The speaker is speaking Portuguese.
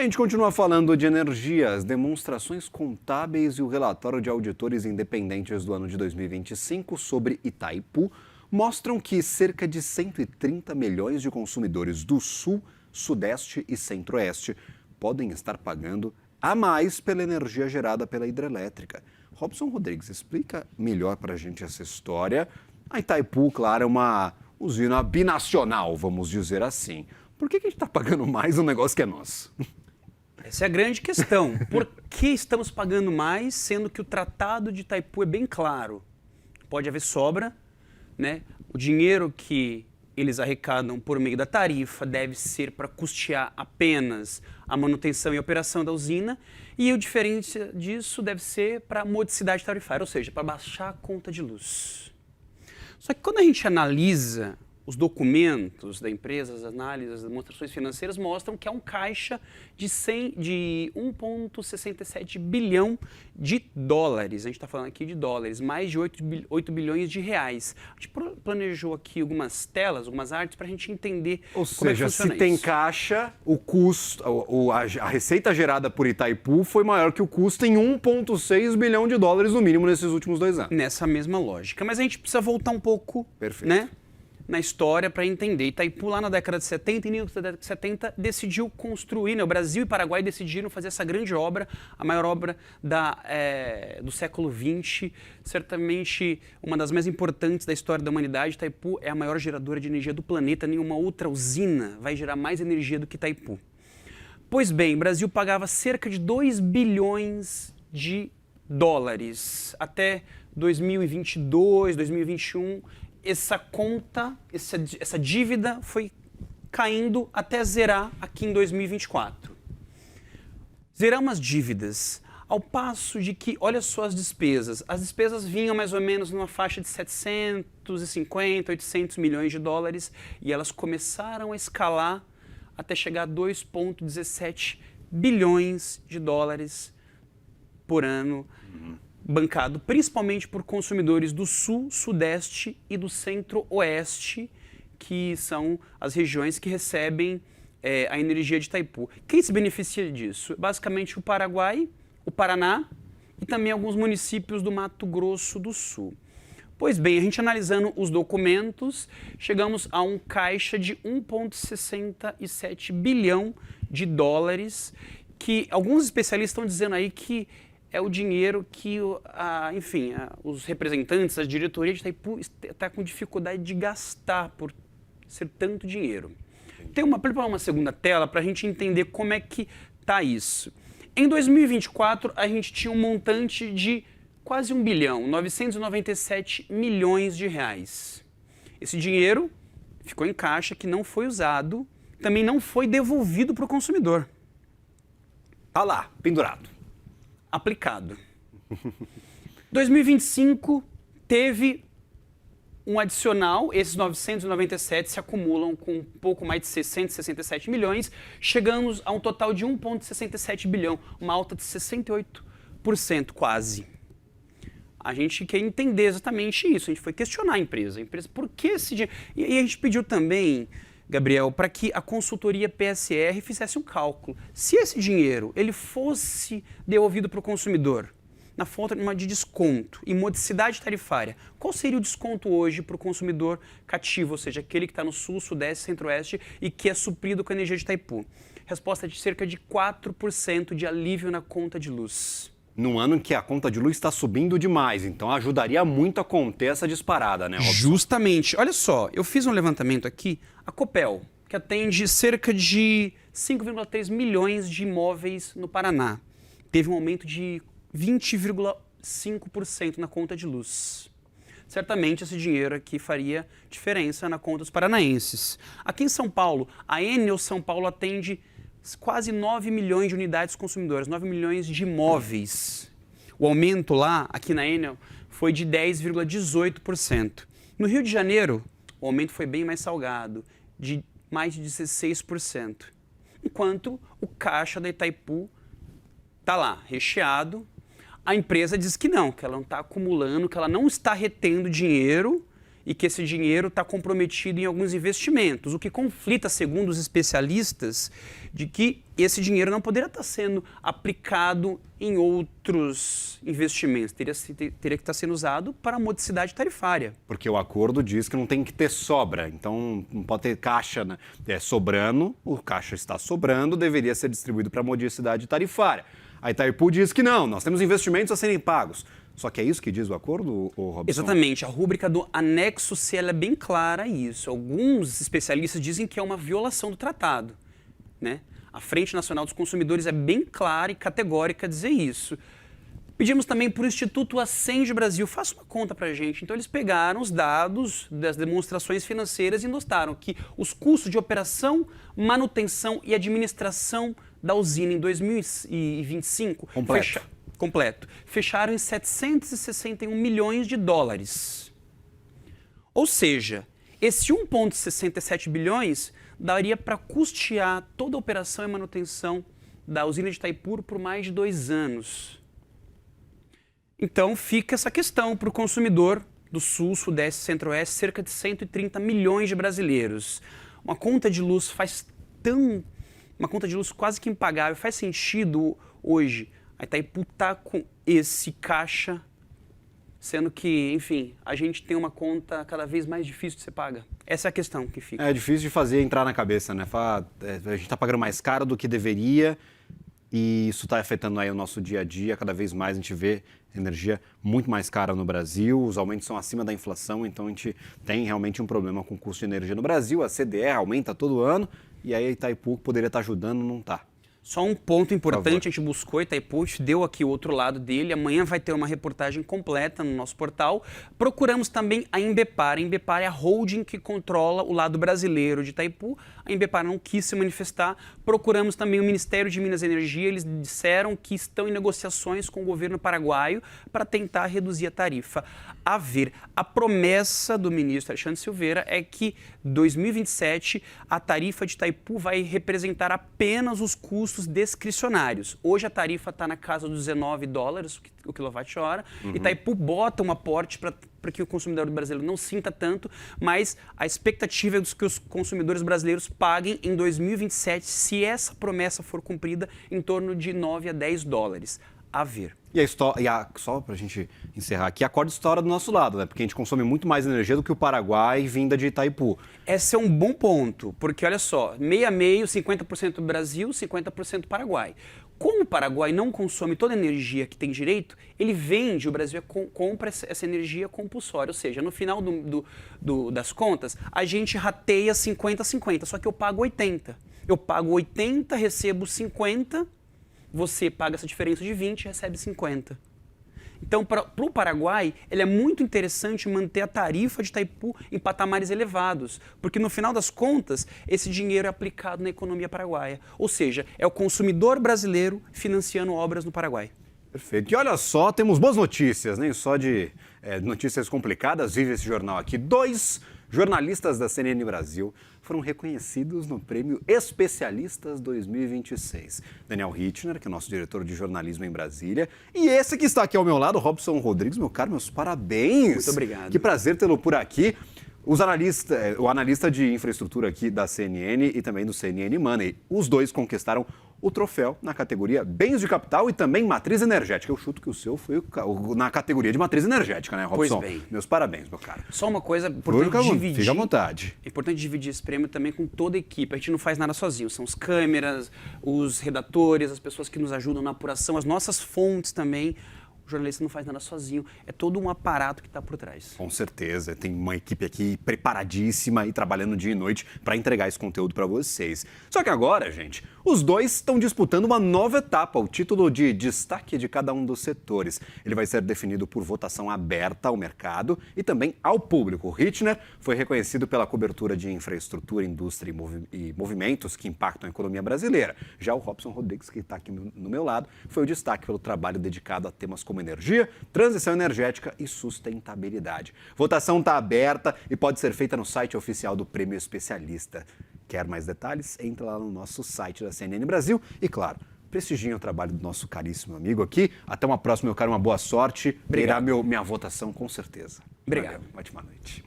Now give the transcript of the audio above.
gente continua falando de energia. As demonstrações contábeis e o relatório de auditores independentes do ano de 2025 sobre Itaipu mostram que cerca de 130 milhões de consumidores do Sul, Sudeste e Centro-Oeste podem estar pagando a mais pela energia gerada pela hidrelétrica. Robson Rodrigues, explica melhor para a gente essa história. A Itaipu, claro, é uma usina binacional, vamos dizer assim. Por que a gente está pagando mais um negócio que é nosso? Essa é a grande questão. Por que estamos pagando mais, sendo que o Tratado de Itaipu é bem claro? Pode haver sobra, né? O dinheiro que eles arrecadam por meio da tarifa deve ser para custear apenas a manutenção e operação da usina, e o diferente disso deve ser para modicidade tarifária, ou seja, para baixar a conta de luz. Só que quando a gente analisa os documentos da empresa, as análises, as demonstrações financeiras mostram que há um caixa de 1,67 bilhão de dólares. A gente está falando aqui de dólares, mais de 8 bilhões de reais. A gente planejou aqui algumas telas, algumas artes para a gente entender como é que funciona isso. Ou seja, se tem caixa, o custo, a receita gerada por Itaipu foi maior que o custo em 1,6 bilhão de dólares no mínimo nesses últimos 2 anos. Nessa mesma lógica. Mas a gente precisa voltar um pouco, né, na história para entender. Itaipu, lá na década de 70, início da década de 70, decidiu construir, né, o Brasil e Paraguai decidiram fazer essa grande obra, a maior obra do século XX, certamente uma das mais importantes da história da humanidade. Itaipu é a maior geradora de energia do planeta, nenhuma outra usina vai gerar mais energia do que Itaipu. Pois bem, o Brasil pagava cerca de 2 bilhões de dólares até 2022, 2021, essa conta, essa dívida foi caindo até zerar aqui em 2024. Zeramos as dívidas, ao passo de que, olha só as despesas vinham mais ou menos numa faixa de 750, 800 milhões de dólares e elas começaram a escalar até chegar a 2,17 bilhões de dólares por ano, bancado principalmente por consumidores do Sul, Sudeste e do Centro-Oeste, que são as regiões que recebem a energia de Itaipu. Quem se beneficia disso? Basicamente o Paraguai, o Paraná e também alguns municípios do Mato Grosso do Sul. Pois bem, a gente analisando os documentos, chegamos a um caixa de 1,67 bilhão de dólares, que alguns especialistas estão dizendo aí que é o dinheiro que, os representantes, a diretoria de Itaipu está com dificuldade de gastar por ser tanto dinheiro. Prepara uma segunda tela para a gente entender como é que está isso. Em 2024, a gente tinha um montante de quase 1 bilhão, 997 milhões de reais. Esse dinheiro ficou em caixa, que não foi usado, também não foi devolvido para o consumidor. Está lá, pendurado. Aplicado. 2025 teve um adicional, esses 997 se acumulam com um pouco mais de 667 milhões, chegamos a um total de 1,67 bilhão, uma alta de 68% quase. A gente quer entender exatamente isso, a gente foi questionar a empresa por que esse dinheiro... E a gente pediu também, Gabriel, para que a consultoria PSR fizesse um cálculo. Se esse dinheiro ele fosse devolvido para o consumidor, na forma de desconto e modicidade tarifária, qual seria o desconto hoje para o consumidor cativo, ou seja, aquele que está no Sul, Sudeste, Centro-Oeste e que é suprido com a energia de Itaipu? Resposta de cerca de 4% de alívio na conta de luz. Num ano em que a conta de luz está subindo demais, então ajudaria muito a conter essa disparada, né, Robson? Justamente. Olha só, eu fiz um levantamento aqui, a Copel, que atende cerca de 5,3 milhões de imóveis no Paraná, teve um aumento de 20,5% na conta de luz. Certamente esse dinheiro aqui faria diferença na conta dos paranaenses. Aqui em São Paulo, a Enel São Paulo atende quase 9 milhões de unidades consumidoras, 9 milhões de imóveis. O aumento lá, aqui na Enel, foi de 10,18%. No Rio de Janeiro, o aumento foi bem mais salgado, de mais de 16%. Enquanto o caixa da Itaipu está lá, recheado. A empresa diz que ela não está acumulando, que ela não está retendo dinheiro e que esse dinheiro está comprometido em alguns investimentos, o que conflita, segundo os especialistas, de que esse dinheiro não poderia estar sendo aplicado em outros investimentos, teria que estar sendo usado para a modicidade tarifária. Porque o acordo diz que não tem que ter sobra, então não pode ter caixa, né? Sobrando, o caixa está sobrando, deveria ser distribuído para a modicidade tarifária. A Itaipu diz que não, nós temos investimentos a serem pagos. Só que é isso que diz o acordo, Robson? Exatamente. A rúbrica do anexo C ela é bem clara a isso. Alguns especialistas dizem que é uma violação do tratado, né? A Frente Nacional dos Consumidores é bem clara e categórica a dizer isso. Pedimos também para o Instituto Ascende Brasil, faça uma conta para a gente. Então, eles pegaram os dados das demonstrações financeiras e mostraram que os custos de operação, manutenção e administração da usina em 2025... completo. Fecharam em 761 milhões de dólares. Ou seja, esse 1,67 bilhões daria para custear toda a operação e manutenção da usina de Itaipu por mais de 2 anos. Então fica essa questão para o consumidor do Sul, Sudeste e Centro-Oeste, cerca de 130 milhões de brasileiros. Uma conta de luz quase que impagável. Faz sentido hoje a Itaipu está com esse caixa, sendo que, enfim, a gente tem uma conta cada vez mais difícil de ser paga. Essa é a questão que fica. É difícil de fazer entrar na cabeça, né? A gente está pagando mais caro do que deveria e isso está afetando aí o nosso dia a dia. Cada vez mais a gente vê energia muito mais cara no Brasil, os aumentos são acima da inflação, então a gente tem realmente um problema com o custo de energia no Brasil. A CDE aumenta todo ano e aí a Itaipu poderia estar ajudando, não está. Só um ponto importante, a gente buscou Itaipu, deu aqui o outro lado dele, amanhã vai ter uma reportagem completa no nosso portal. Procuramos também a Inbepar. A Inbepar é a holding que controla o lado brasileiro de Itaipu. A Inbepar não quis se manifestar. Procuramos também o Ministério de Minas e Energia, eles disseram que estão em negociações com o governo paraguaio para tentar reduzir a tarifa. A ver, a promessa do ministro Alexandre Silveira é que 2027 a tarifa de Itaipu vai representar apenas os custos discricionários. Hoje a tarifa está na casa dos $19 o quilowatt-hora. Itaipu bota um aporte para que o consumidor brasileiro não sinta tanto, mas a expectativa é que os consumidores brasileiros paguem em 2027, se essa promessa for cumprida, em torno de $9 a $10. A ver. Só para a gente encerrar aqui, a corda estoura do nosso lado, né? Porque a gente consome muito mais energia do que o Paraguai vinda de Itaipu. Esse é um bom ponto, porque olha só, meio a meio, 50% Brasil, 50% Paraguai. Como o Paraguai não consome toda a energia que tem direito, ele vende, o Brasil compra essa energia compulsória. Ou seja, no final das contas, a gente rateia 50-50, só que eu pago 80. Eu pago 80, recebo 50, você paga essa diferença de 20 e recebe 50. Então, para o Paraguai, ele é muito interessante manter a tarifa de Itaipu em patamares elevados, porque no final das contas, esse dinheiro é aplicado na economia paraguaia. Ou seja, é o consumidor brasileiro financiando obras no Paraguai. Perfeito. E olha só, temos boas notícias, nem só de notícias complicadas, vive esse jornal aqui. 2 jornalistas da CNN Brasil foram reconhecidos no Prêmio Especialistas 2026. Daniel Hitchner, que é o nosso diretor de jornalismo em Brasília, e esse que está aqui ao meu lado, Robson Rodrigues. Meu caro, meus parabéns. Muito obrigado. Que prazer tê-lo por aqui. O analista de infraestrutura aqui da CNN e também do CNN Money. Os dois conquistaram o troféu na categoria Bens de Capital e também Matriz Energética. Eu chuto que o seu foi na categoria de Matriz Energética, né, Robson? Pois bem. Meus parabéns, meu cara. Só uma coisa, importante dividir. Fica à vontade. É importante dividir esse prêmio também com toda a equipe. A gente não faz nada sozinho. São os câmeras, os redatores, as pessoas que nos ajudam na apuração, as nossas fontes também. O jornalista não faz nada sozinho, é todo um aparato que está por trás. Com certeza, tem uma equipe aqui preparadíssima e trabalhando dia e noite para entregar esse conteúdo para vocês. Só que agora, gente, os dois estão disputando uma nova etapa, o título de destaque de cada um dos setores. Ele vai ser definido por votação aberta ao mercado e também ao público. O Hitchner foi reconhecido pela cobertura de infraestrutura, indústria e movimentos que impactam a economia brasileira. Já o Robson Rodrigues, que está aqui no meu lado, foi o destaque pelo trabalho dedicado a temas como energia, transição energética e sustentabilidade. Votação está aberta e pode ser feita no site oficial do Prêmio Especialista. Quer mais detalhes? Entra lá no nosso site da CNN Brasil e, claro, prestigiem o trabalho do nosso caríssimo amigo aqui. Até uma próxima, meu caro, uma boa sorte. Terá minha votação com certeza. Obrigado. Valeu, ótima noite.